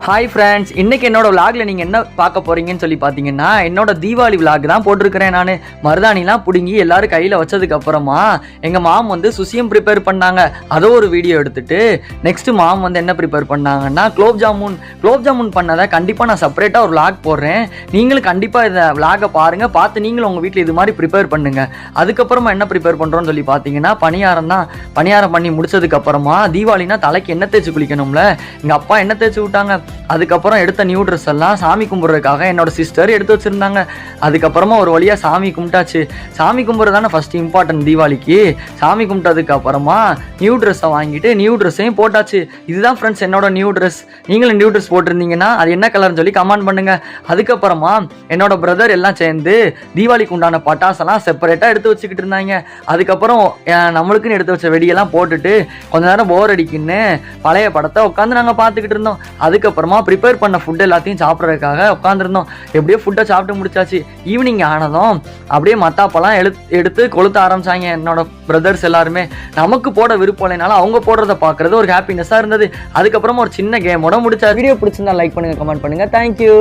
Hi friends, இன்றைக்கி என்னோட விலாகில் நீங்கள் என்ன பார்க்க போகிறீங்கன்னு சொல்லி பார்த்தீங்கன்னா, என்னோட தீபாவளி விலாக் தான் போட்டிருக்கிறேன். நான் மருதாணிலாம் பிடுங்கி எல்லோரும் கையில் வச்சதுக்கப்புறமா எங்கள் மாம் வந்து சுசியம் ப்ரிப்பேர் பண்ணாங்க. அதை ஒரு வீடியோ எடுத்துகிட்டு நெக்ஸ்ட்டு மாம் வந்து என்ன ப்ரிப்பேர் பண்ணாங்கன்னா குலோப் ஜாமுன் பண்ணதை கண்டிப்பாக நான் செப்பரேட்டாக ஒரு விலாக் போடுறேன். நீங்களும் கண்டிப்பாக இதை விலாகை பாருங்கள், பார்த்து நீங்களும் உங்கள் வீட்டில் இது மாதிரி ப்ரிப்பேர் பண்ணுங்கள். அதுக்கப்புறமா என்ன ப்ரிப்பேர் பண்ணுறோன்னு சொல்லி பார்த்தீங்கன்னா பணியாரம் பண்ணி முடிச்சதுக்கப்புறமா தீபாவளினா தலைக்கு எண்ணெய் தேய்ச்சி குளிக்கணும்ல, எங்கள் அப்பா எண்ணெய் தேய்ச்சி விட்டாங்க. அதுக்கப்புறம் எடுத்த நியூ ட்ரெஸ் எல்லாம் சாமி கும்பிட்றதுக்காக என்னோட சிஸ்டர் எடுத்து வச்சுருந்தாங்க. அதுக்கப்புறமா ஒரு வழியாக சாமி கும்பிட்டாச்சு. சாமி கும்பிட்றது தானே ஃபஸ்ட்டு இம்பார்ட்டன்ட் தீபாவளிக்கு. சாமி கும்பிட்டதுக்கு அப்புறமா நியூ ட்ரெஸ்ஸை வாங்கிட்டு நியூ ட்ரெஸ்ஸையும் போட்டாச்சு. இதுதான் ஃப்ரெண்ட்ஸ் என்னோட நியூ ட்ரெஸ். நீங்களும் நியூ ட்ரெஸ் போட்டிருந்தீங்கன்னா அது என்ன கலர்னு சொல்லி கமெண்ட் பண்ணுங்கள். அதுக்கப்புறமா என்னோட பிரதர் எல்லாம் சேர்ந்து தீபாவளிக்கு உண்டான பட்டாசெல்லாம் செப்பரேட்டாக எடுத்து வச்சுக்கிட்டு இருந்தாங்க. அதுக்கப்புறம் நம்மளுக்குன்னு எடுத்து வச்ச வெடியெல்லாம் போட்டுட்டு கொஞ்ச நேரம் போர் அடிக்குன்னு பழைய படத்தை உட்காந்து நாங்கள் பார்த்துக்கிட்டு இருந்தோம். அதுக்கப்புறமா ப்ரிப்பேர் பண்ண ஃபுட் எல்லாத்தையும் சாப்பிட்றதுக்காக உட்காந்துருந்தோம். எப்படியோ ஃபுட்டை சாப்பிட்டு முடிச்சாச்சு. ஈவினிங் ஆனதும் அப்படியே மத்தாப்பெல்லாம் எடுத்து கொளுத்த ஆரம்பிச்சாங்க என்னோட பிரதர்ஸ் எல்லாருமே. நமக்கு போட விருப்பம் இல்லைனாலும் அவங்க போடுறத பார்க்குறது ஒரு ஹாப்பினஸ்ஸாக இருந்தது. அதுக்கப்புறமா ஒரு சின்ன கேமோட முடிச்சா. வீடியோ பிடிச்சிருந்தா லைக் பண்ணுங்கள், கமெண்ட் பண்ணுங்கள். தேங்க்யூ.